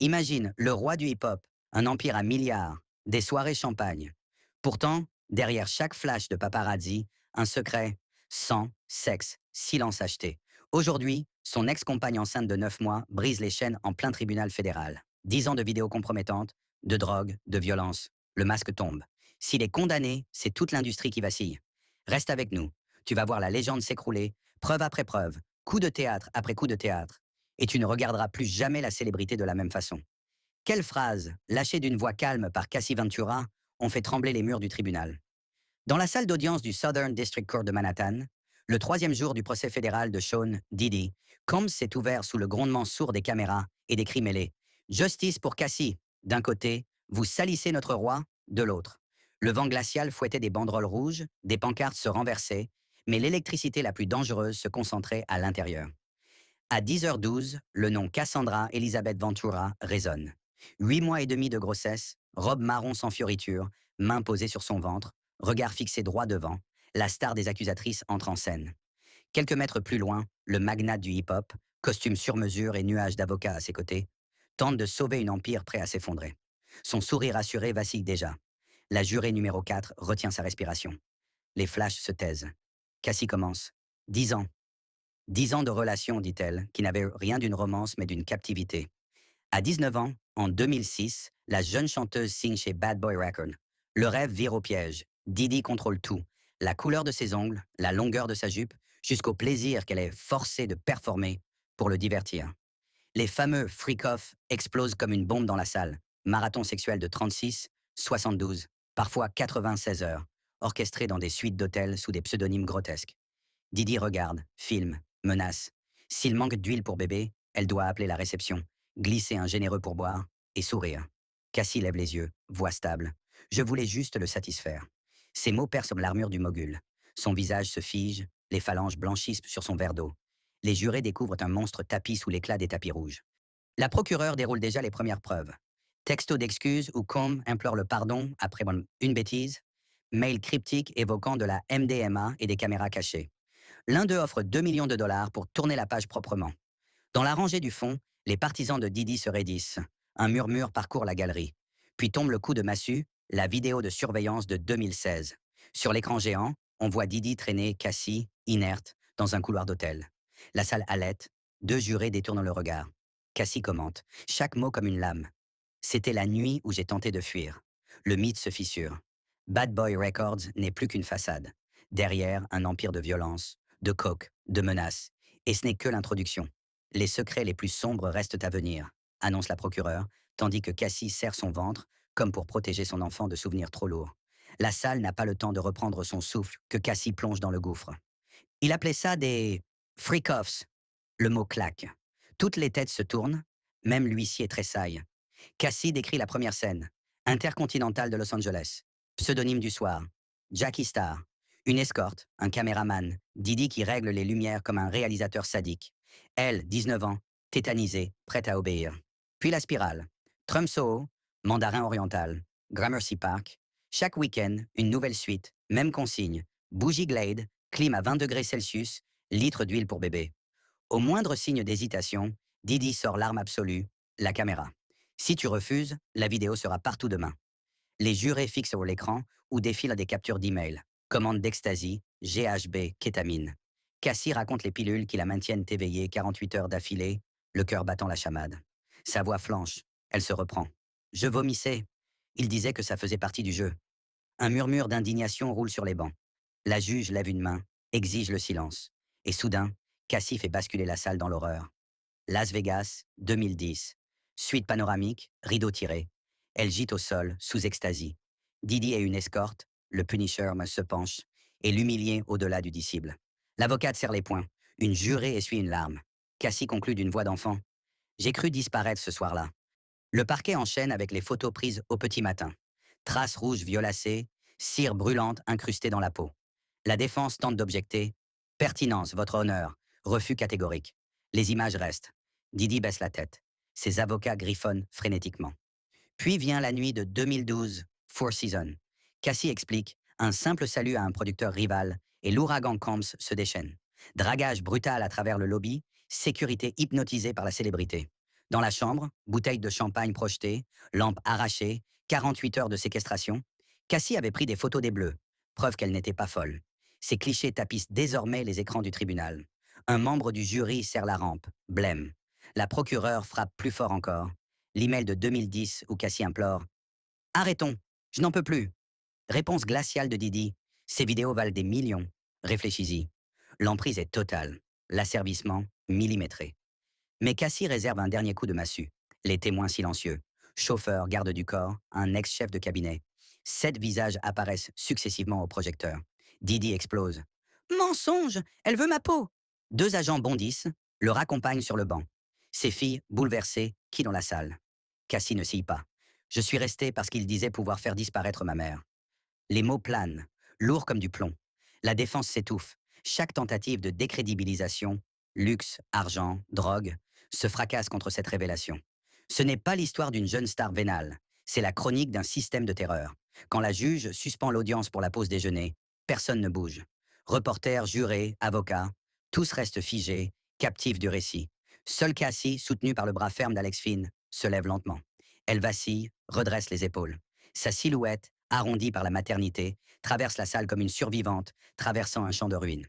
Imagine le roi du hip-hop, un empire à milliards, des soirées champagne. Pourtant, derrière chaque flash de paparazzi, un secret, sang, sexe, silence acheté. Aujourd'hui, son ex-compagne enceinte de 9 mois brise les chaînes en plein tribunal fédéral. 10 ans de vidéos compromettantes, de drogue, de violence. Le masque tombe. S'il est condamné, c'est toute l'industrie qui vacille. Reste avec nous. Tu vas voir la légende s'écrouler, preuve après preuve, coup de théâtre après coup de théâtre. Et tu ne regarderas plus jamais la célébrité de la même façon. Quelles phrases, lâchées d'une voix calme par Cassie Ventura, ont fait trembler les murs du tribunal? Dans la salle d'audience du Southern District Court de Manhattan, le troisième jour du procès fédéral de Sean Diddy, Combs s'est ouvert sous le grondement sourd des caméras et des cris mêlés. Justice pour Cassie, d'un côté, vous salissez notre roi, de l'autre. Le vent glacial fouettait des banderoles rouges, des pancartes se renversaient, mais l'électricité la plus dangereuse se concentrait à l'intérieur. À 10h12, le nom Cassandra Elizabeth Ventura résonne. 8 mois et demi de grossesse, robe marron sans fioriture, main posée sur son ventre, regard fixé droit devant, la star des accusatrices entre en scène. Quelques mètres plus loin, le magnate du hip-hop, costume sur mesure et nuage d'avocats à ses côtés, tente de sauver une empire prêt à s'effondrer. Son sourire assuré vacille déjà. La jurée numéro 4 retient sa respiration. Les flashs se taisent. Cassie commence. 10 ans. 10 ans de relation, dit-elle, qui n'avait rien d'une romance mais d'une captivité. À 19 ans, en 2006, la jeune chanteuse signe chez Bad Boy Records. Le rêve vire au piège. Didi contrôle tout. La couleur de ses ongles, la longueur de sa jupe, jusqu'au plaisir qu'elle est forcée de performer pour le divertir. Les fameux freak-off explosent comme une bombe dans la salle. Marathon sexuel de 36, 72, parfois 96 heures, orchestrés dans des suites d'hôtels sous des pseudonymes grotesques. Didi regarde, filme, menace. S'il manque d'huile pour bébé, elle doit appeler la réception, glisser un généreux pourboire et sourire. Cassie lève les yeux, voix stable. Je voulais juste le satisfaire. Ses mots percent l'armure du mogul. Son visage se fige, les phalanges blanchissent sur son verre d'eau. Les jurés découvrent un monstre tapi sous l'éclat des tapis rouges. La procureure déroule déjà les premières preuves. Texto d'excuses où Combe implore le pardon après une bêtise. Mail cryptique évoquant de la MDMA et des caméras cachées. L'un d'eux offre 2 millions de dollars pour tourner la page proprement. Dans la rangée du fond, les partisans de Didi se raidissent. Un murmure parcourt la galerie. Puis tombe le coup de massue, la vidéo de surveillance de 2016. Sur l'écran géant, on voit Didi traîner Cassie, inerte, dans un couloir d'hôtel. La salle halète, deux jurés détournent le regard. Cassie commente, chaque mot comme une lame. C'était la nuit où j'ai tenté de fuir. Le mythe se fissure. Bad Boy Records n'est plus qu'une façade. Derrière, un empire de violence, de coke, de menaces. Et ce n'est que l'introduction. Les secrets les plus sombres restent à venir, annonce la procureure, tandis que Cassie serre son ventre, comme pour protéger son enfant de souvenirs trop lourds. La salle n'a pas le temps de reprendre son souffle que Cassie plonge dans le gouffre. Il appelait ça des freak-offs. Le mot claque. Toutes les têtes se tournent, même l'huissier tressaille. Cassie décrit la première scène. Intercontinental de Los Angeles. Pseudonyme du soir. Jackie Star. Une escorte, un caméraman, Didi qui règle les lumières comme un réalisateur sadique. Elle, 19 ans, tétanisée, prête à obéir. Puis la spirale. Trump Soho, Mandarin Oriental, Gramercy Park. Chaque week-end, une nouvelle suite, même consigne. Bougie Glade, clim à 20 degrés Celsius, litre d'huile pour bébé. Au moindre signe d'hésitation, Didi sort l'arme absolue, la caméra. Si tu refuses, la vidéo sera partout demain. Les jurés fixent sur l'écran ou défilent des captures d'email. Commandes d'ecstasy, GHB, kétamine. Cassie raconte les pilules qui la maintiennent éveillée 48 heures d'affilée, le cœur battant la chamade. Sa voix flanche, elle se reprend. Je vomissais. Il disait que ça faisait partie du jeu. Un murmure d'indignation roule sur les bancs. La juge lève une main, exige le silence. Et soudain, Cassie fait basculer la salle dans l'horreur. Las Vegas, 2010. Suite panoramique, rideau tiré. Elle gîte au sol, sous extasie. Didi et une escorte, le Punisher se penche, et l'humilié au-delà du disciple. L'avocate serre les poings. Une jurée essuie une larme. Cassie conclut d'une voix d'enfant. J'ai cru disparaître ce soir-là. Le parquet enchaîne avec les photos prises au petit matin. Traces rouges violacées, cire brûlante incrustée dans la peau. La défense tente d'objecter. Pertinence, votre honneur. Refus catégorique. Les images restent. Didi baisse la tête. Ses avocats griffonnent frénétiquement. Puis vient la nuit de 2012, Four Seasons. Cassie explique, un simple salut à un producteur rival et l'ouragan Combs se déchaîne. Dragage brutal à travers le lobby, sécurité hypnotisée par la célébrité. Dans la chambre, bouteille de champagne projetée, lampe arrachée, 48 heures de séquestration. Cassie avait pris des photos des bleus, preuve qu'elle n'était pas folle. Ces clichés tapissent désormais les écrans du tribunal. Un membre du jury serre la rampe, blême. La procureure frappe plus fort encore. L'email de 2010 où Cassie implore: Arrêtons, je n'en peux plus. Réponse glaciale de Didi: Ces vidéos valent des millions. Réfléchis-y. L'emprise est totale. L'asservissement, millimétré. Mais Cassie réserve un dernier coup de massue. Les témoins silencieux. Chauffeur, garde du corps, un ex-chef de cabinet. 7 visages apparaissent successivement au projecteur. Didi explose. Mensonge! Elle veut ma peau! 2 agents bondissent, le raccompagnent sur le banc. Ses filles, bouleversées, quittent dans la salle. Cassie ne scie pas. Je suis resté parce qu'il disait pouvoir faire disparaître ma mère. Les mots planent, lourds comme du plomb. La défense s'étouffe. Chaque tentative de décrédibilisation, luxe, argent, drogue, se fracasse contre cette révélation. Ce n'est pas l'histoire d'une jeune star vénale, c'est la chronique d'un système de terreur. Quand la juge suspend l'audience pour la pause déjeuner, personne ne bouge. Reporters, jurés, avocats, tous restent figés, captifs du récit. Seule Cassie, soutenue par le bras ferme d'Alex Finn, se lève lentement. Elle vacille, redresse les épaules. Sa silhouette, arrondie par la maternité, traverse la salle comme une survivante, traversant un champ de ruines.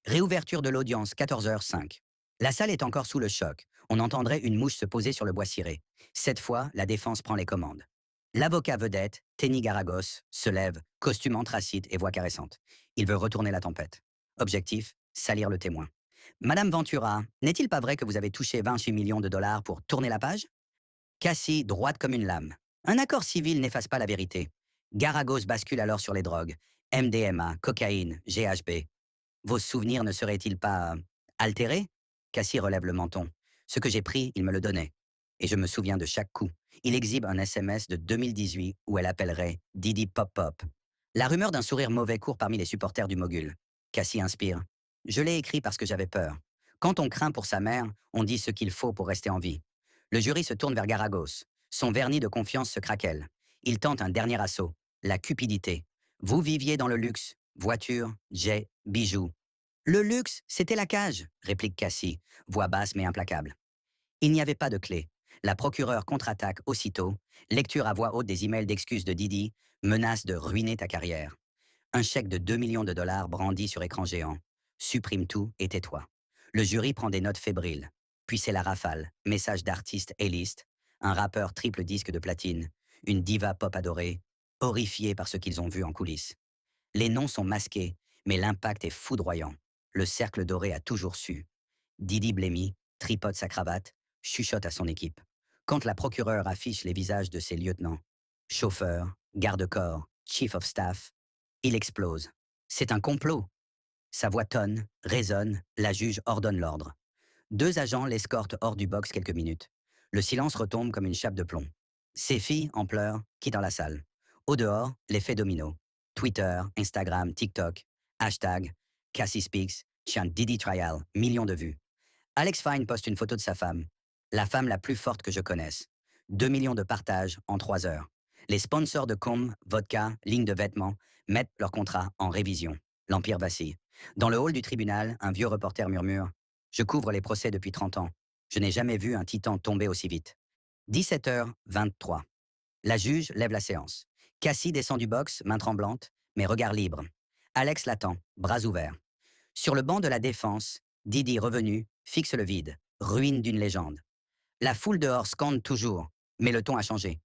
Réouverture de l'audience, 14h05. La salle est encore sous le choc. On entendrait une mouche se poser sur le bois ciré. Cette fois, la défense prend les commandes. L'avocat vedette, Tenny Garagos, se lève, costume anthracite et voix caressante. Il veut retourner la tempête. Objectif, salir le témoin. Madame Ventura, n'est-il pas vrai que vous avez touché 28 millions de dollars pour tourner la page? Cassie, droite comme une lame. Un accord civil n'efface pas la vérité. Garagos bascule alors sur les drogues. MDMA, cocaïne, GHB. Vos souvenirs ne seraient-ils pas altérés? Cassie relève le menton. Ce que j'ai pris, il me le donnait. Et je me souviens de chaque coup. Il exhibe un SMS de 2018 où elle appellerait Didi Pop Pop. La rumeur d'un sourire mauvais court parmi les supporters du mogul. Cassie inspire. Je l'ai écrit parce que j'avais peur. Quand on craint pour sa mère, on dit ce qu'il faut pour rester en vie. Le jury se tourne vers Garagos. Son vernis de confiance se craquelle. Il tente un dernier assaut. La cupidité. Vous viviez dans le luxe. Voiture, jet, bijoux. Le luxe, c'était la cage, réplique Cassie, voix basse mais implacable. Il n'y avait pas de clé. La procureure contre-attaque aussitôt, lecture à voix haute des emails d'excuses de Didi, menace de ruiner ta carrière. Un chèque de 2 millions de dollars brandi sur écran géant. Supprime tout et tais-toi. Le jury prend des notes fébriles. Puis c'est la rafale, message d'artiste A-list, un rappeur triple disque de platine, une diva pop adorée, horrifiée par ce qu'ils ont vu en coulisses. Les noms sont masqués, mais l'impact est foudroyant. Le cercle doré a toujours su. Didi blêmit, tripote sa cravate, chuchote à son équipe. Quand la procureure affiche les visages de ses lieutenants, chauffeur, garde-corps, chief of staff, il explose. C'est un complot. Sa voix tonne, résonne, la juge ordonne l'ordre. 2 agents l'escortent hors du box quelques minutes. Le silence retombe comme une chape de plomb. Ses filles, en pleurs, quittent la salle. Au dehors, l'effet domino. Twitter, Instagram, TikTok, hashtag, Cassie Speaks, chant Didi Trial, millions de vues. Alex Fine poste une photo de sa femme. La femme la plus forte que je connaisse. 2 millions de partages en 3 heures. Les sponsors de com, vodka, lignes de vêtements mettent leur contrat en révision. L'Empire vacille. Dans le hall du tribunal, un vieux reporter murmure: Je couvre les procès depuis 30 ans. Je n'ai jamais vu un titan tomber aussi vite. 17h23. La juge lève la séance. Cassie descend du box, main tremblante, mais regard libre. Alex l'attend, bras ouverts. Sur le banc de la défense, Didi revenu, fixe le vide, ruine d'une légende. La foule dehors scande toujours, mais le ton a changé.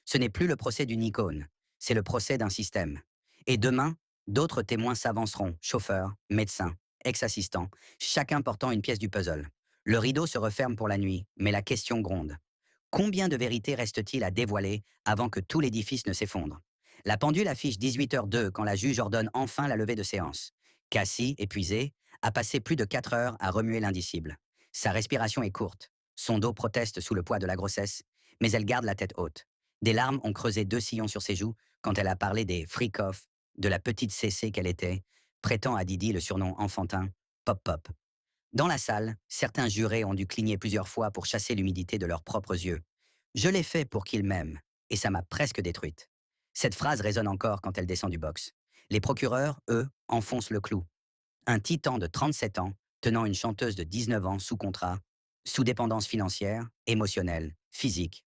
Ce n'est plus le procès d'une icône, c'est le procès d'un système. Et demain, d'autres témoins s'avanceront, chauffeurs, médecins, ex-assistants, chacun portant une pièce du puzzle. Le rideau se referme pour la nuit, mais la question gronde. Combien de vérités reste-t-il à dévoiler avant que tout l'édifice ne s'effondre? La pendule affiche 18h02 quand la juge ordonne enfin la levée de séance. Cassie, épuisée, a passé plus de 4 heures à remuer l'indicible. Sa respiration est courte. Son dos proteste sous le poids de la grossesse, mais elle garde la tête haute. Des larmes ont creusé 2 sillons sur ses joues quand elle a parlé des freak-off, de la petite CC qu'elle était, prêtant à Didi le surnom enfantin Pop Pop. Dans la salle, certains jurés ont dû cligner plusieurs fois pour chasser l'humidité de leurs propres yeux. Je l'ai fait pour qu'il m'aime, et ça m'a presque détruite. Cette phrase résonne encore quand elle descend du box. Les procureurs, eux, enfoncent le clou. Un titan de 37 ans, tenant une chanteuse de 19 ans sous contrat, Sous-dépendance financière, émotionnelle, physique.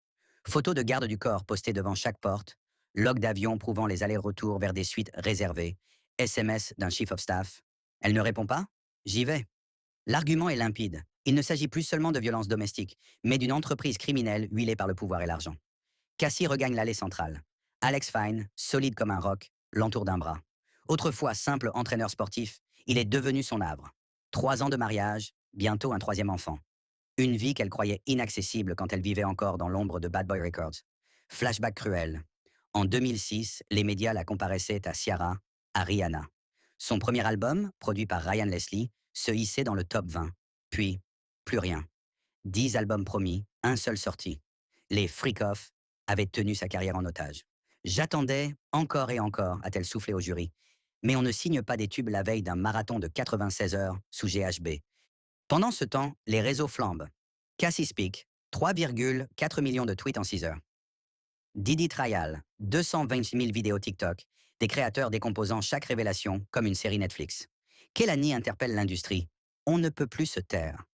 Photos de garde du corps postées devant chaque porte. Log d'avion prouvant les allers-retours vers des suites réservées. SMS d'un chief of staff. Elle ne répond pas? J'y vais. L'argument est limpide. Il ne s'agit plus seulement de violence domestique, mais d'une entreprise criminelle huilée par le pouvoir et l'argent. Cassie regagne l'allée centrale. Alex Fine, solide comme un roc, l'entoure d'un bras. Autrefois simple entraîneur sportif, il est devenu son havre. 3 ans de mariage, bientôt un troisième enfant. Une vie qu'elle croyait inaccessible quand elle vivait encore dans l'ombre de Bad Boy Records. Flashback cruel. En 2006, les médias la comparaissaient à Ciara, à Rihanna. Son premier album, produit par Ryan Leslie, se hissait dans le top 20. Puis, plus rien. 10 albums promis, un seul sorti. Les Freak-Off avaient tenu sa carrière en otage. J'attendais, encore et encore, a-t-elle soufflé au jury. Mais on ne signe pas des tubes la veille d'un marathon de 96 heures sous GHB. Pendant ce temps, les réseaux flambent. Cassie Speak, 3,4 millions de tweets en 6 heures. Didi Trial, 220 000 vidéos TikTok, des créateurs décomposant chaque révélation comme une série Netflix. Kelani interpelle l'industrie. On ne peut plus se taire.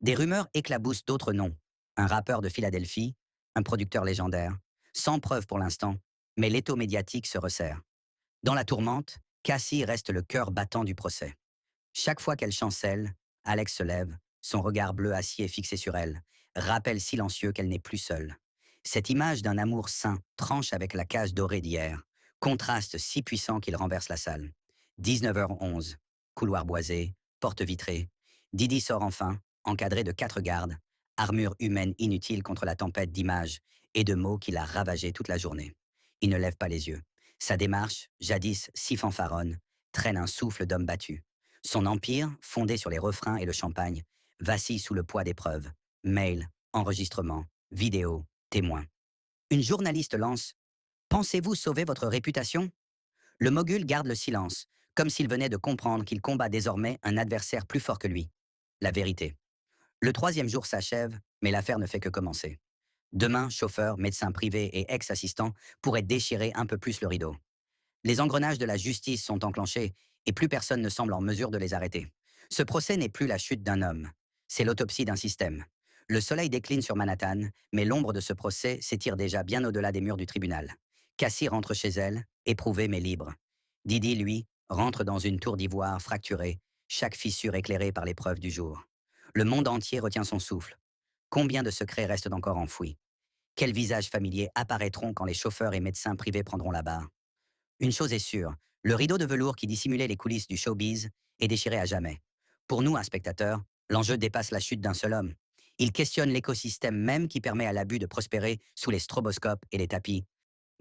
Des rumeurs éclaboussent d'autres noms. Un rappeur de Philadelphie, un producteur légendaire. Sans preuve pour l'instant, mais l'étau médiatique se resserre. Dans la tourmente, Cassie reste le cœur battant du procès. Chaque fois qu'elle chancelle, Alex se lève, son regard bleu acier fixé sur elle, rappel silencieux qu'elle n'est plus seule. Cette image d'un amour sain tranche avec la cage dorée d'hier, contraste si puissant qu'il renverse la salle. 19h11, couloir boisé, porte vitrée. Didi sort enfin, encadré de 4 gardes, armure humaine inutile contre la tempête d'images et de mots qui l'a ravagé toute la journée. Il ne lève pas les yeux. Sa démarche, jadis si fanfaronne, traîne un souffle d'homme battu. Son empire, fondé sur les refrains et le champagne, vacille sous le poids des preuves. Mails, enregistrements, vidéos, témoins. Une journaliste lance: Pensez-vous sauver votre réputation? Le mogul garde le silence, comme s'il venait de comprendre qu'il combat désormais un adversaire plus fort que lui. La vérité. Le troisième jour s'achève, mais l'affaire ne fait que commencer. Demain, chauffeur, médecin privé et ex-assistant pourraient déchirer un peu plus le rideau. Les engrenages de la justice sont enclenchés et plus personne ne semble en mesure de les arrêter. Ce procès n'est plus la chute d'un homme, c'est l'autopsie d'un système. Le soleil décline sur Manhattan, mais l'ombre de ce procès s'étire déjà bien au-delà des murs du tribunal. Cassie rentre chez elle, éprouvée mais libre. Didi, lui, rentre dans une tour d'ivoire fracturée, chaque fissure éclairée par les preuves du jour. Le monde entier retient son souffle. Combien de secrets restent encore enfouis? Quels visages familiers apparaîtront quand les chauffeurs et médecins privés prendront la barre? Une chose est sûre, le rideau de velours qui dissimulait les coulisses du showbiz est déchiré à jamais. Pour nous, un spectateur, l'enjeu dépasse la chute d'un seul homme. Il questionne l'écosystème même qui permet à l'abus de prospérer sous les stroboscopes et les tapis.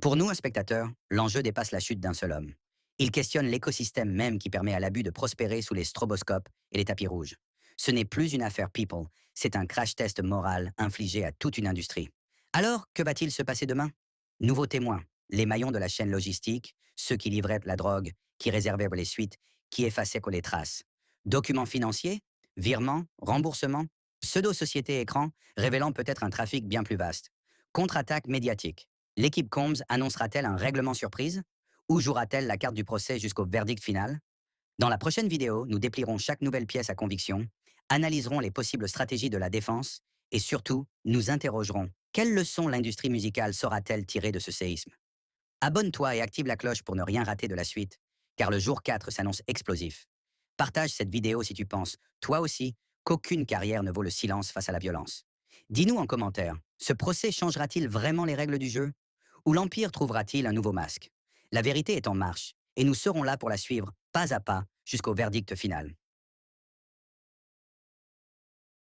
Pour nous, un spectateur, l'enjeu dépasse la chute d'un seul homme. Il questionne l'écosystème même qui permet à l'abus de prospérer sous les stroboscopes et les tapis rouges. Ce n'est plus une affaire people, c'est un crash test moral infligé à toute une industrie. Alors, que va-t-il se passer demain? Nouveaux témoins, les maillons de la chaîne logistique, ceux qui livraient la drogue, qui réservaient les suites, qui effaçaient les traces. Documents financiers, virements, remboursements, pseudo-sociétés écran, révélant peut-être un trafic bien plus vaste. Contre-attaque médiatique. L'équipe Combs annoncera-t-elle un règlement surprise? Ou jouera-t-elle la carte du procès jusqu'au verdict final? Dans la prochaine vidéo, nous déplierons chaque nouvelle pièce à conviction, analyserons les possibles stratégies de la défense et surtout, nous interrogerons: quelles leçons l'industrie musicale saura-t-elle tirer de ce séisme? Abonne-toi et active la cloche pour ne rien rater de la suite, car le jour 4 s'annonce explosif. Partage cette vidéo si tu penses, toi aussi, qu'aucune carrière ne vaut le silence face à la violence. Dis-nous en commentaire, ce procès changera-t-il vraiment les règles du jeu? Ou l'Empire trouvera-t-il un nouveau masque? La vérité est en marche, et nous serons là pour la suivre, pas à pas, jusqu'au verdict final.